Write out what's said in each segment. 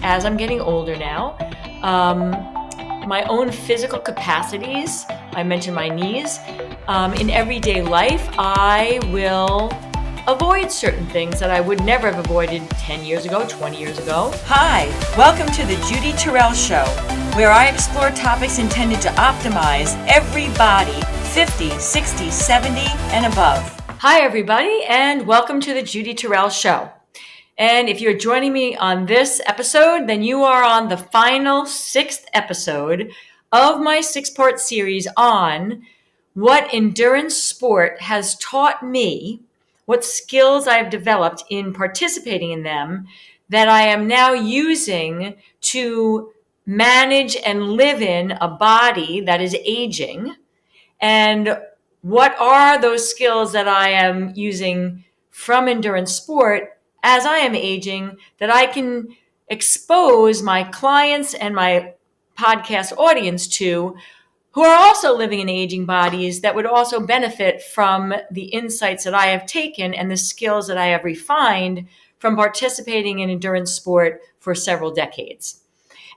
as I'm getting older now, my own physical capacities, I mentioned my knees, in everyday life, I will avoid certain things that I would never have avoided 10 years ago, 20 years ago. Hi, welcome to the Judy Torel Show, where I explore topics intended to optimize every body 50, 60, 70, and above. Hi, everybody, and welcome to the Judy Torel Show. And if you're joining me on this episode, then you are on the final 6th episode of my 6-part series on what endurance sport has taught me, what skills I've developed in participating in them that I am now using to manage and live in a body that is aging. And what are those skills that I am using from endurance sport as I am aging that I can expose my clients and my podcast audience to, who are also living in aging bodies that would also benefit from the insights that I have taken and the skills that I have refined from participating in endurance sport for several decades.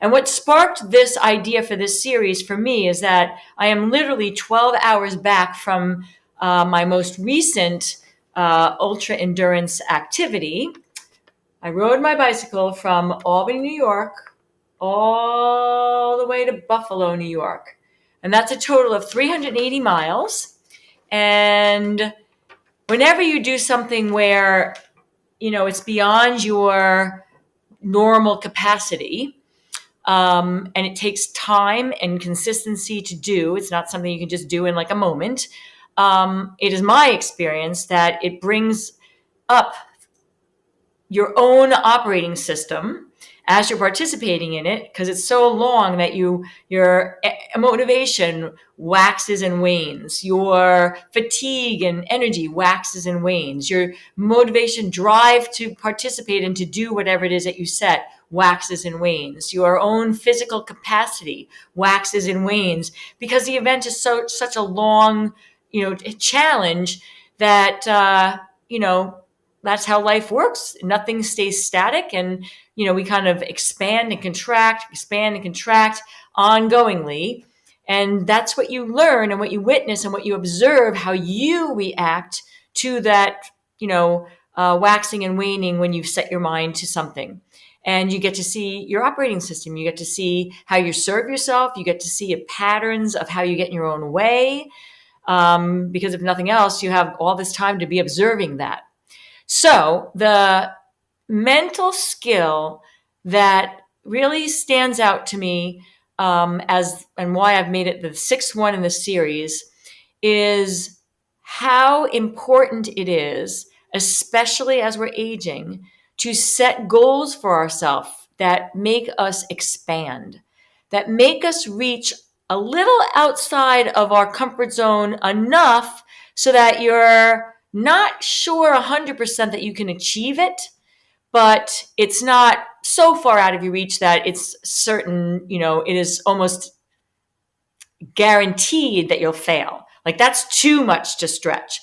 And what sparked this idea for this series for me is that I am literally 12 hours back from my most recent ultra endurance activity. I rode my bicycle from Albany, New York, all the way to Buffalo, New York. And that's a total of 380 miles. And whenever you do something where, it's beyond your normal capacity, and it takes time and consistency to do, it's not something you can just do in like a moment. It is my experience that it brings up your own operating system as you're participating in it, because it's so long that your motivation waxes and wanes, your fatigue and energy waxes and wanes, your motivation, drive to participate and to do whatever it is that you set waxes and wanes, your own physical capacity waxes and wanes, because the event is such a long challenge that that's how life works. Nothing stays static. And, we kind of expand and contract ongoingly. And that's what you learn and what you witness and what you observe, how you react to that, waxing and waning when you set your mind to something. And you get to see your operating system. You get to see how you serve yourself. You get to see patterns of how you get in your own way. Because if nothing else, you have all this time to be observing that. So the mental skill that really stands out to me and why I've made it the 6th one in the series is how important it is, especially as we're aging, to set goals for ourselves that make us expand, that make us reach a little outside of our comfort zone enough so that you're not sure 100% that you can achieve it, but it's not so far out of your reach that it's certain, it is almost guaranteed that you'll fail. Like that's too much to stretch.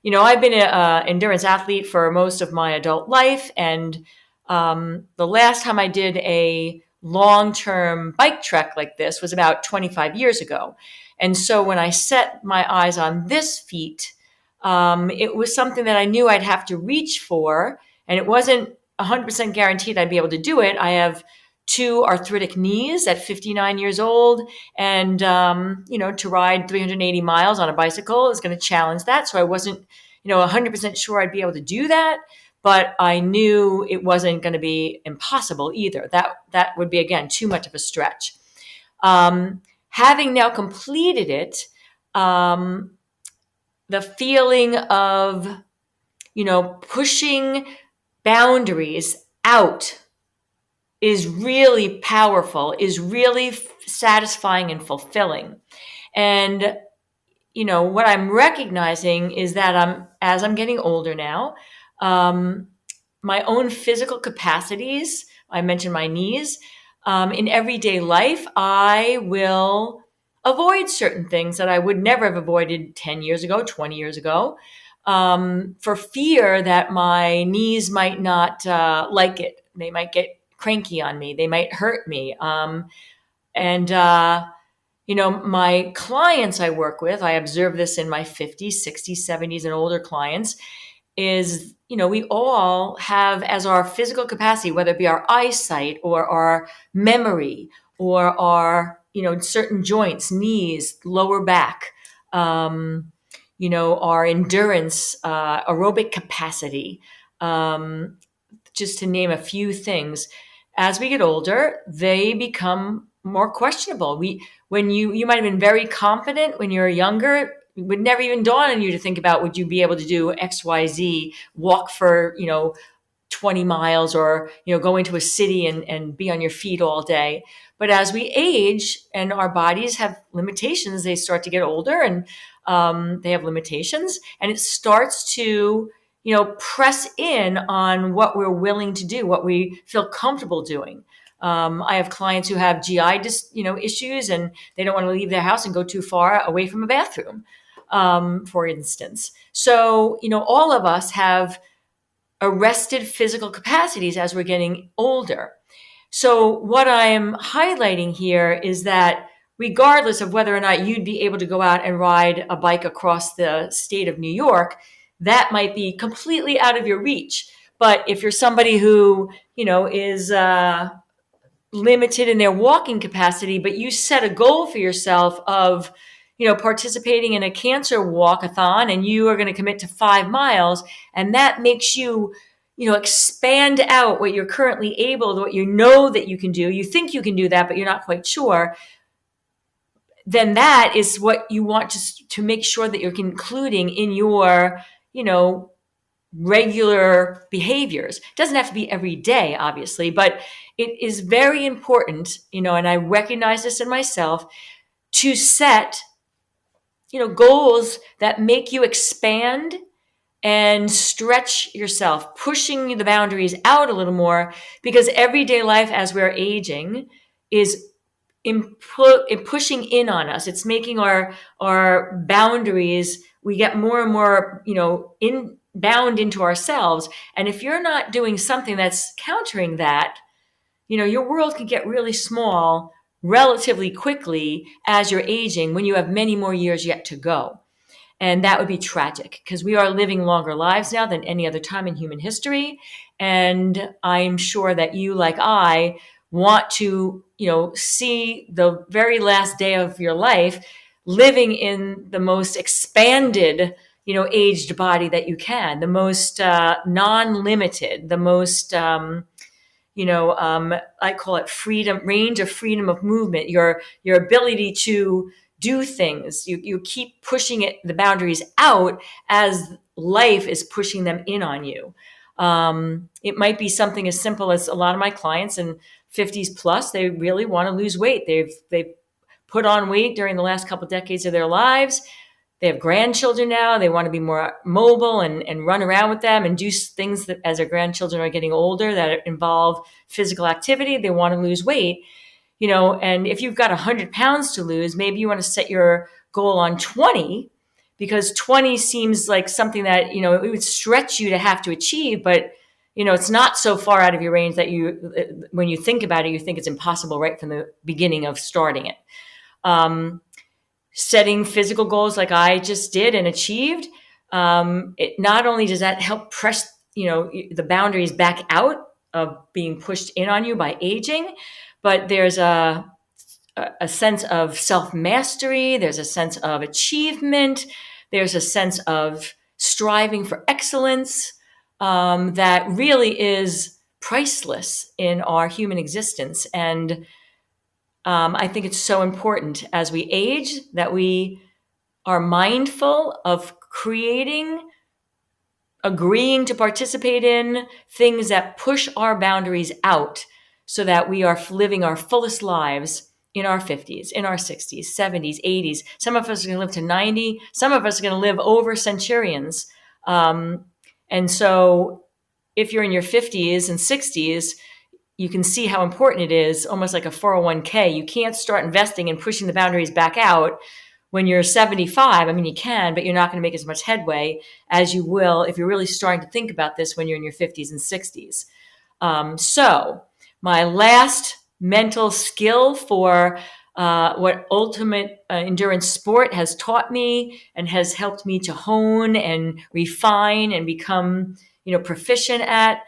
I've been an endurance athlete for most of my adult life. And the last time I did a long-term bike trek like this was about 25 years ago. And so when I set my eyes on this feat, it was something that I knew I'd have to reach for, and it wasn't 100% guaranteed I'd be able to do it. I have 2 arthritic knees at 59 years old, and, to ride 380 miles on a bicycle is going to challenge that. So I wasn't, 100% sure I'd be able to do that, but I knew it wasn't going to be impossible either. That would be, again, too much of a stretch. Having now completed it, the feeling of, pushing boundaries out is really powerful, is really satisfying and fulfilling. And, what I'm recognizing is that as I'm getting older now, my own physical capacities, I mentioned my knees, in everyday life, I will avoid certain things that I would never have avoided 10 years ago, 20 years ago, for fear that my knees might not like it. They might get cranky on me. They might hurt me. And my clients I work with, I observe this in my 50s, 60s, 70s, and older clients, is, we all have as our physical capacity, whether it be our eyesight or our memory or our, certain joints, knees, lower back, our endurance, aerobic capacity, just to name a few things. As we get older, they become more questionable. When you might have been very confident when you were younger, it would never even dawn on you to think about, would you be able to do X, Y, Z, walk for, 20 miles or, go into a city and be on your feet all day. But as we age and our bodies have limitations, they start to get older and they have limitations, and it starts to, press in on what we're willing to do, what we feel comfortable doing. I have clients who have GI, issues, and they don't want to leave their house and go too far away from a bathroom, for instance. So, all of us have arrested physical capacities as we're getting older. So what I'm highlighting here is that regardless of whether or not you'd be able to go out and ride a bike across the state of New York, that might be completely out of your reach. But if you're somebody who, is limited in their walking capacity, but you set a goal for yourself of, participating in a cancer walkathon, and you are going to commit to 5 miles, and that makes you, expand out what you're currently able to, what you know that you can do. You think you can do that, but you're not quite sure. Then that is what you want to make sure that you're including in your, regular behaviors. It doesn't have to be every day, obviously, but it is very important, and I recognize this in myself, to set, goals that make you expand and stretch yourself, pushing the boundaries out a little more, because everyday life as we're aging is pushing in on us. It's making our boundaries, we get more and more, bound into ourselves. And if you're not doing something that's countering that, your world can get really small relatively quickly as you're aging, when you have many more years yet to go. And that would be tragic, because we are living longer lives now than any other time in human history. And I'm sure that you, like I, want to, see the very last day of your life living in the most expanded, aged body that you can, the most non-limited, the most, I call it range of freedom of movement, your ability to do things. You keep pushing the boundaries out as life is pushing them in on you. It might be something as simple as a lot of my clients in 50s plus, they really want to lose weight. They've put on weight during the last couple of decades of their lives. They have grandchildren now. They want to be more mobile and run around with them and do things that, as their grandchildren are getting older, that involve physical activity. They want to lose weight, and if you've got 100 pounds to lose, maybe you want to set your goal on 20, because 20 seems like something that, it would stretch you to have to achieve, but it's not so far out of your range that when you think about it, you think it's impossible right from the beginning of starting it. Setting physical goals like I just did and achieved, it not only does that help press, the boundaries back out of being pushed in on you by aging, but there's a sense of self-mastery. There's a sense of achievement. There's a sense of striving for excellence that really is priceless in our human existence. And I think it's so important as we age that we are mindful of agreeing to participate in things that push our boundaries out, so that we are living our fullest lives in our 50s, in our 60s, 70s, 80s. Some of us are going to live to 90. Some of us are going to live over centurions. And so if you're in your 50s and 60s, you can see how important it is, almost like a 401k. You can't start investing and pushing the boundaries back out when you're 75. I mean, you can, but you're not going to make as much headway as you will if you're really starting to think about this when you're in your 50s and 60s. So My last mental skill for what ultimate endurance sport has taught me and has helped me to hone and refine and become, proficient at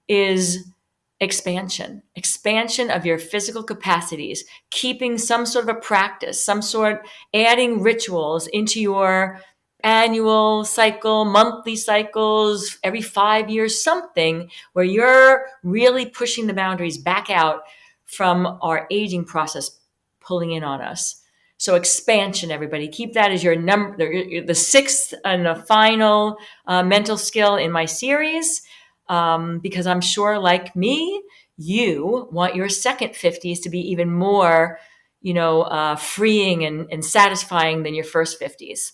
is expansion of your physical capacities, keeping some sort of a practice, adding rituals into your annual cycle, monthly cycles, every 5 years, something where you're really pushing the boundaries back out from our aging process pulling in on us. So expansion, everybody, keep that as your number, the sixth and the final mental skill in my series, because I'm sure, like me, you want your second 50s to be even more, freeing and satisfying than your first 50s.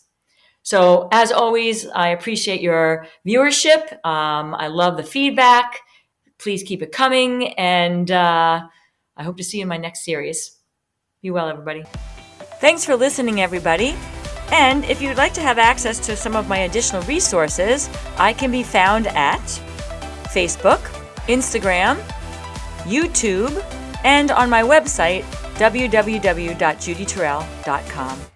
So as always, I appreciate your viewership. I love the feedback. Please keep it coming. And I hope to see you in my next series. Be well, everybody. Thanks for listening, everybody. And if you'd like to have access to some of my additional resources, I can be found at Facebook, Instagram, YouTube, and on my website, www.judytorel.com.